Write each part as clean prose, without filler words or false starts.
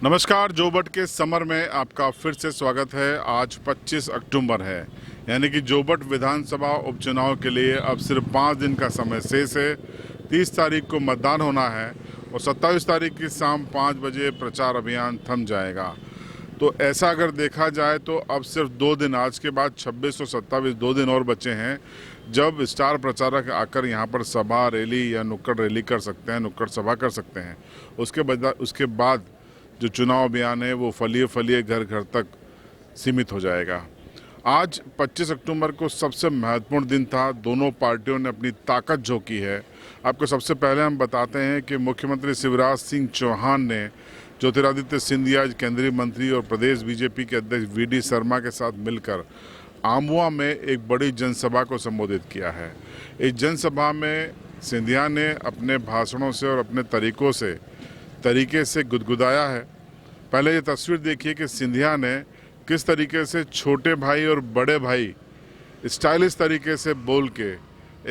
नमस्कार, जो बट के समर में आपका फिर से स्वागत है। आज 25 अक्टूबर है, यानी कि जोबट विधानसभा उपचुनाव के लिए अब सिर्फ 5 दिन का समय शेष है। 30 तारीख को मतदान होना है और 27 तारीख की शाम 5 बजे प्रचार अभियान थम जाएगा। तो ऐसा अगर देखा जाए तो अब सिर्फ 2 दिन, आज के बाद 26 और 27 2 दिन और बचे हैं जब स्टार प्रचारक आकर यहाँ पर सभा, रैली या नुक्कड़ रैली कर सकते हैं, नुक्कड़ सभा कर सकते हैं। उसके बाद जो चुनाव अभियान है वो फलिए फलिए घर घर तक सीमित हो जाएगा। आज 25 अक्टूबर को सबसे महत्वपूर्ण दिन था। दोनों पार्टियों ने अपनी ताकत झोंकी है। आपको सबसे पहले हम बताते हैं कि मुख्यमंत्री शिवराज सिंह चौहान ने ज्योतिरादित्य सिंधिया, केंद्रीय मंत्री और प्रदेश बीजेपी के अध्यक्ष वीडी शर्मा के साथ मिलकर आमवा में एक बड़ी जनसभा को संबोधित किया है। इस जनसभा में सिंधिया ने अपने भाषणों से और अपने तरीके से गुदगुदाया है। पहले ये तस्वीर देखिए कि सिंधिया ने किस तरीके से छोटे भाई और बड़े भाई स्टाइलिश तरीके से बोल के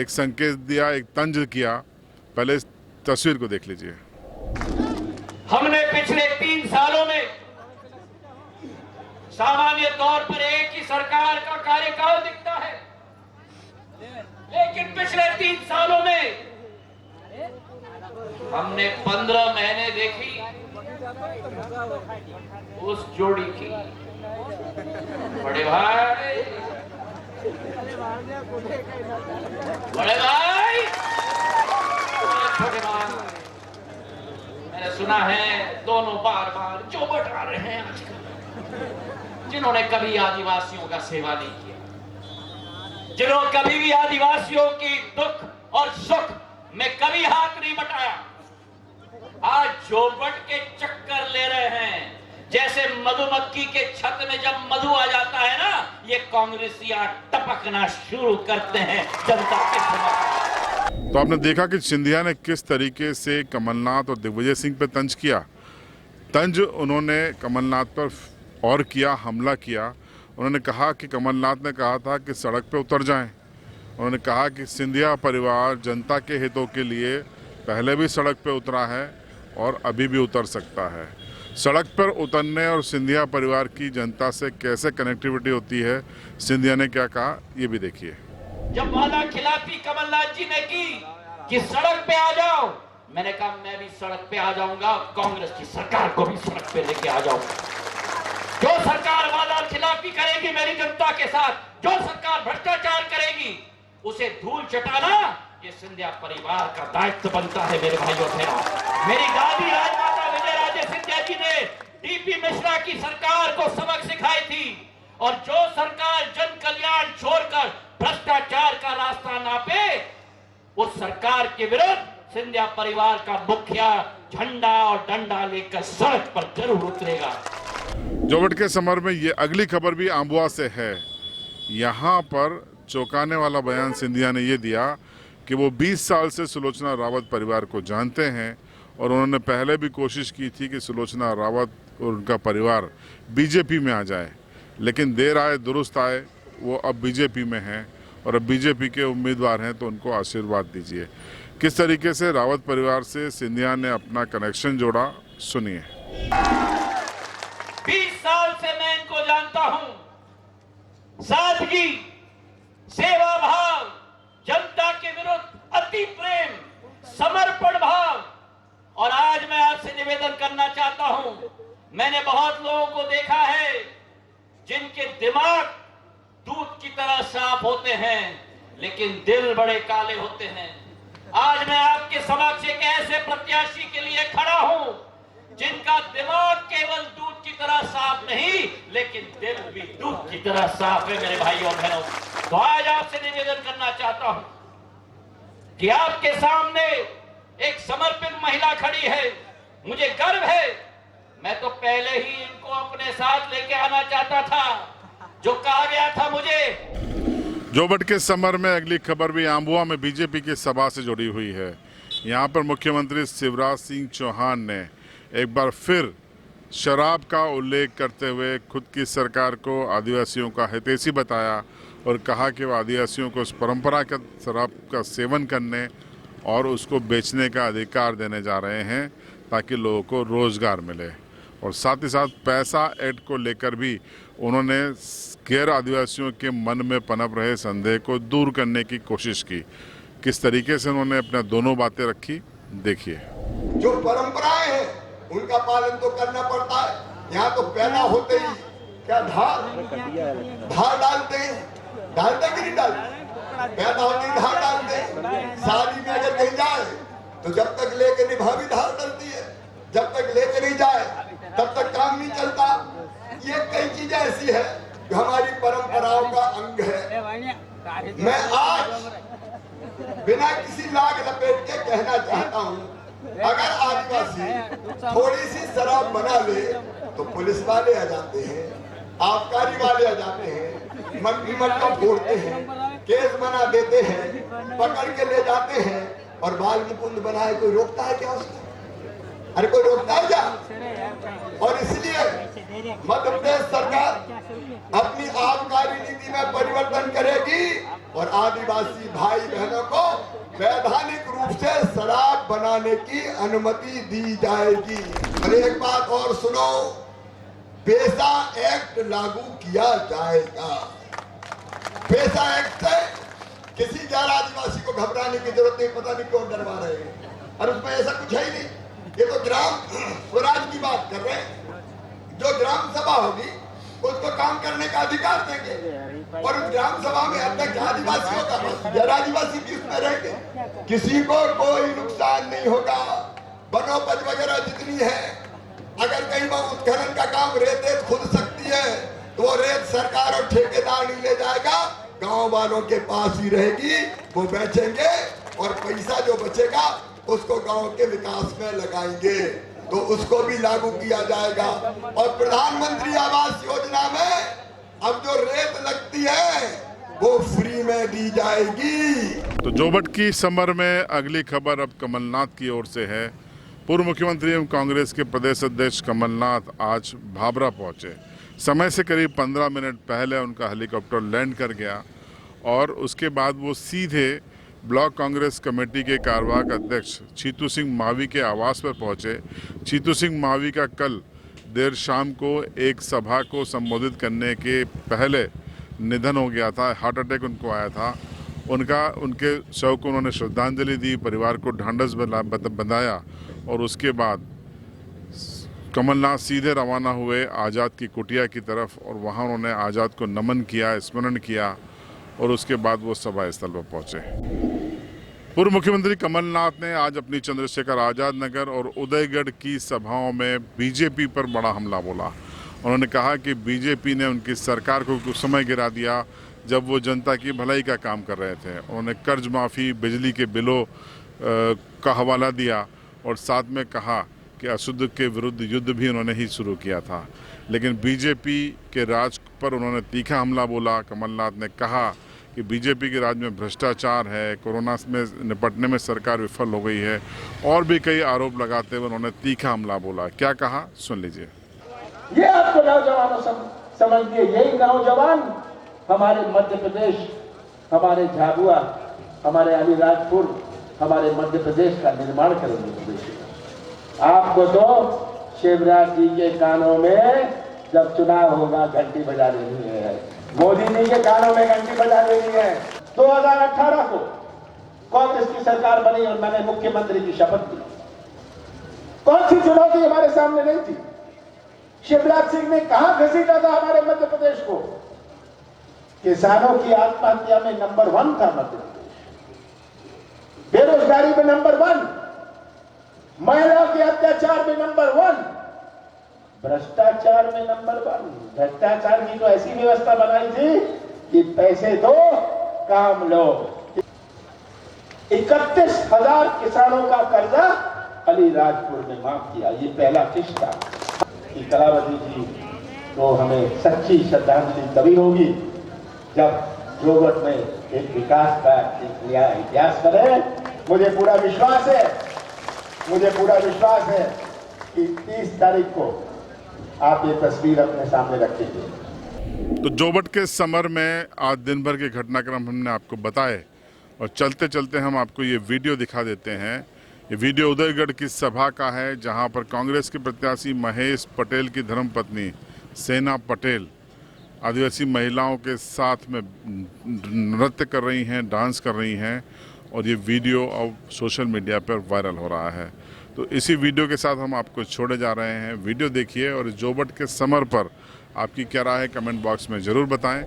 एक संकेत दिया, एक तंज किया। पहले इस तस्वीर को देख लीजिए। हमने पिछले 3 सालों में सामान्य तौर पर एक ही सरकार का कार्यकाल दिखता है, लेकिन पिछले 3 सालों में हमने 15 महीने देखी उस जोड़ी की। बड़े भाई, छोटे भाई, मैंने सुना है दोनों बार बार जोबट आ रहे हैं आजकल, जिन्होंने कभी आदिवासियों का सेवा नहीं किया, जिन्होंने कभी भी आदिवासियों की दुख और सुख में कभी हाथ नहीं बटाया, आज जोबट के चक्कर ले रहे हैं। जैसे मधुमक्खी के छत में जब मधु आ जाता है ना, ये कांग्रेसियां टपकना शुरू करते हैं जनता के समक्ष। तो आपने देखा कि सिंधिया ने किस तरीके से कमलनाथ और दिग्विजय सिंह पे तंज किया। तंज उन्होंने कमलनाथ पर और किया, हमला किया। उन्होंने कहा कि कमलनाथ ने कहा था कि सड़क पे उतर जाएं। उन्होंने कहा कि सिंधिया परिवार जनता के हितों के लिए पहले भी सड़क पे उतरा है और अभी भी उतर सकता है। सड़क पर उतरने और सिंधिया परिवार की जनता से कैसे कनेक्टिविटी होती है, सिंधिया ने क्या कहा, ये भी देखिए। जब वादा खिलाफी कमलनाथ जी ने की कि सड़क पे आ जाओ, मैंने कहा मैं भी सड़क पे आ जाऊंगा, कांग्रेस की सरकार को भी सड़क पे लेके आ जाऊंगा। जो सरकार वादा खिलाफी करेगी मेरी जनता के साथ, जो सरकार भ्रष्टाचार करेगी, उसे धूल चटाना ये सिंधिया परिवार का दायित्व बनता है। मेरे भाइयों बहनों, मेरी दादी राजमाता विजयराजे सिंधिया जी ने डीपी मिश्रा की सरकार को सबक सिखाई थी, और जो सरकार जन कल्याण छोड़कर भ्रष्टाचार का रास्ता नापे, उस सरकार के विरुद्ध सिंधिया परिवार का मुखिया झंडा और डंडा लेकर सड़क पर जरूर उतरेगा। जोबट के समर में ये अगली खबर भी आम्बुआ से है। यहाँ पर चौंकाने वाला बयान सिंधिया ने ये दिया कि वो 20 साल से सुलोचना रावत परिवार को जानते हैं और उन्होंने पहले भी कोशिश की थी कि सुलोचना रावत और उनका परिवार बीजेपी में आ जाए, लेकिन देर आए दुरुस्त आए। वो अब बीजेपी में हैं और अब बीजेपी के उम्मीदवार हैं, तो उनको आशीर्वाद दीजिए। किस तरीके से रावत परिवार से सिंधिया ने अपना कनेक्शन जोड़ा, सुनिए। 20 साल से मैं इनको जानता हूं। सादगी, सेवा भाव, जनता के विरुद्ध अति प्रेम, समर्पण भाव। और आज मैं आपसे निवेदन करना चाहता हूं, मैंने बहुत लोगों को देखा है जिनके दिमाग दूध की तरह साफ होते हैं, लेकिन दिल बड़े काले होते हैं। आज मैं आपके समक्ष एक ऐसे प्रत्याशी के लिए खड़ा हूं जिनका दिमाग केवल दूध की तरह साफ नहीं, लेकिन दिल भी दूध की तरह साफ है। मेरे भाइयों और बहनों, तो आज आपसे निवेदन करना चाहता हूं कि आपके सामने एक समर्पित महिला खड़ी है। मुझे गर्व है, मैं तो पहले ही इनको अपने साथ लेके आना चाहता था, जो कहा गया था मुझे। जोबट के समर में अगली खबर भी आम्बुआ में बीजेपी की सभा से जुड़ी हुई है। यहाँ पर मुख्यमंत्री शिवराज सिंह चौहान ने एक बार फिर शराब का उल्लेख करते हुए खुद की सरकार को आदिवासियों का हितैषी बताया और कहा कि वो आदिवासियों को उस परंपरागत शराब का सेवन करने और उसको बेचने का अधिकार देने जा रहे हैं ताकि लोगों को रोजगार मिले। और साथ ही साथ पैसा एक्ट को लेकर भी उन्होंने गैर आदिवासियों के मन में पनप रहे संदेह को दूर करने की कोशिश की। किस तरीके से उन्होंने अपना दोनों बातें रखी, देखिए। जो परंपराएं हैं उनका पालन तो करना पड़ता है। यहाँ तो पैदा होते ही क्या धार डालते हैं, डालते कि नहीं डालते? पैदा होते ही धार डालते हैं। शादी में अगर कहीं जाए तो जब तक लेके नहीं भाभी धार डलती है, जब तक लेके नहीं जाए तब तक काम नहीं चलता। ये कई चीजें ऐसी है जो हमारी परंपराओं का अंग है। मैं आज बिना किसी लाग लपेट के कहना चाहता हूँ, अगर आदिवासी थोड़ी सी शराब बना ले तो पुलिस वाले आ जाते हैं, आबकारी वाले आ जाते हैं, मटका फोड़ते हैं, केस बना देते हैं, पकड़ के ले जाते हैं और बाल मुकुंद बनाए। कोई रोकता है क्या उसको? अरे कोई रोकता है क्या? और इसलिए मध्य प्रदेश सरकार अपनी आबकारी नीति में परिवर्तन करेगी और आदिवासी भाई बहनों को वैधानिक रूप से शराब बनाने की अनुमति दी जाएगी। और एक बात और सुनो, पेशा एक्ट लागू किया जाएगा। पेशा एक्ट से किसी गैर आदिवासी को घबराने की जरूरत नहीं। पता नहीं क्यों डरवा रहे हैं, और उसमें ऐसा कुछ है ही नहीं। ये तो ग्राम स्वराज की बात कर रहे हैं। जो ग्राम सभा होगी उसको काम करने का अधिकार देंगे, और उस ग्राम सभा में अध्यक्ष आदिवासी होगा, गैर आदिवासी भी उसमें रहेंगे। किसी को कोई नुकसान नहीं होगा। वनोपज वगैरह जितनी है, अगर कहीं वो उत्खनन का काम रेत खुद सकती है तो वो रेत सरकार और ठेकेदार नहीं ले जाएगा, गांव वालों के पास ही रहेगी। वो बेचेंगे और पैसा जो बचेगा उसको गांव के विकास में लगाएंगे, तो उसको भी लागू किया जाएगा। और प्रधानमंत्री आवास योजना में अब जो रेत लगती है वो फ्री में दी जाएगी। तो जोबट की समर में अगली खबर अब कमलनाथ की ओर से है। पूर्व मुख्यमंत्री एवं कांग्रेस के प्रदेश अध्यक्ष कमलनाथ आज भाभरा पहुंचे। समय से करीब 15 मिनट पहले उनका हेलीकॉप्टर लैंड कर गया और उसके बाद वो सीधे ब्लॉक कांग्रेस कमेटी के कार्यवाहक अध्यक्ष चीतू सिंह मावी के आवास पर पहुंचे। चीतू सिंह मावी का कल देर शाम को एक सभा को संबोधित करने के पहले निधन हो गया था, हार्ट अटैक उनको आया था। उनके शव को उन्होंने श्रद्धांजलि दी, परिवार को ढांढस बंधाया और उसके बाद कमलनाथ सीधे रवाना हुए आज़ाद की कुटिया की तरफ और वहां उन्होंने आज़ाद को नमन किया, स्मरण किया और उसके बाद वो सभा स्थल पर पहुंचे। पूर्व मुख्यमंत्री कमलनाथ ने आज अपनी चंद्रशेखर आज़ाद नगर और उदयगढ़ की सभाओं में बीजेपी पर बड़ा हमला बोला। उन्होंने कहा कि बीजेपी ने उनकी सरकार को कुछ समय गिरा दिया जब वो जनता की भलाई का काम कर रहे थे। उन्होंने कर्ज माफ़ी, बिजली के बिलों का हवाला दिया और साथ में कहा कि अशुद्ध के विरुद्ध युद्ध भी उन्होंने ही शुरू किया था। लेकिन बीजेपी के राज पर उन्होंने तीखा हमला बोला। कमलनाथ ने कहा कि बीजेपी के राज में भ्रष्टाचार है, कोरोना में निपटने में सरकार विफल हो गई है और भी कई आरोप लगाते हुए उन्होंने तीखा हमला बोला। क्या कहा, सुन लीजिए। ये आपको नौजवानों समझिए, यही नौजवान हमारे मध्य प्रदेश, हमारे झाबुआ, हमारे अलीराजपुर, हमारे मध्य प्रदेश का निर्माण करेंगे। आपको तो शिवराज जी के कानों में जब चुनाव होगा घंटी बजा देनी है, मोदी जी के कानों में घंटी बजा देनी है। 2018 को कांग्रेस की सरकार बनी और मैंने मुख्यमंत्री की शपथ ली। कौन सी चुनौती हमारे सामने नहीं थी? शिवराज सिंह ने कहां घसीटा था हमारे मध्य प्रदेश को? किसानों की आत्महत्या में नंबर 1 था मध्य प्रदेश, बेरोजगारी में नंबर 1, महिलाओं के अत्याचार में नंबर 1, भ्रष्टाचार में नंबर 1। भ्रष्टाचार की तो ऐसी व्यवस्था बनाई थी कि पैसे दो काम लो। 31,000 किसानों का कर्जा अलीराजपुर में माफ किया। ये पहला किस्त था कि कलावती जी को हमें सच्ची श्रद्धांजलि तभी होगी जब जोगट में एक विकास का एक नया इतिहास बने। मुझे पूरा विश्वास है कि 30 तारीख को आप ये तस्वीर अपने सामने रखेंगे। तो जोबट के समर में आज दिन भर के घटनाक्रम हमने आपको बताए और चलते चलते हम आपको ये वीडियो दिखा देते हैं ये वीडियो उदयगढ़ की सभा का है, जहां पर कांग्रेस के प्रत्याशी महेश पटेल की धर्मपत्नी सेना पटेल आदिवासी महिलाओं के साथ में नृत्य कर रही हैं, डांस कर रही हैं, और ये वीडियो अब सोशल मीडिया पर वायरल हो रहा है। तो इसी वीडियो के साथ हम आपको छोड़े जा रहे हैं। वीडियो देखिए और जोबट के समर पर आपकी क्या राय है कमेंट बॉक्स में ज़रूर बताएं।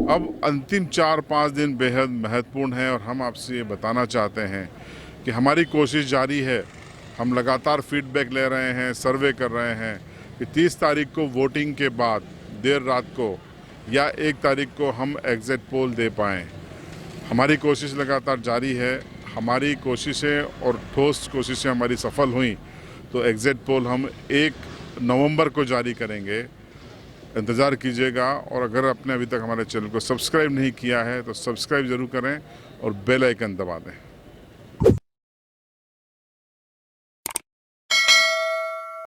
अब अंतिम 4-5 दिन बेहद महत्वपूर्ण है और हम आपसे ये बताना चाहते हैं कि हमारी कोशिश जारी है। हम लगातार फीडबैक ले रहे हैं, सर्वे कर रहे हैं कि 30 तारीख को वोटिंग के बाद देर रात को या 1 तारीख को हम एग्जिट पोल दे पाएँ। हमारी कोशिश लगातार जारी है। हमारी कोशिशें और ठोस कोशिशें हमारी सफल हुई तो एग्जिट पोल हम 1 नवंबर को जारी करेंगे। इंतज़ार कीजिएगा, और अगर आपने अभी तक हमारे चैनल को सब्सक्राइब नहीं किया है तो सब्सक्राइब ज़रूर करें और बेल आइकन दबा दें।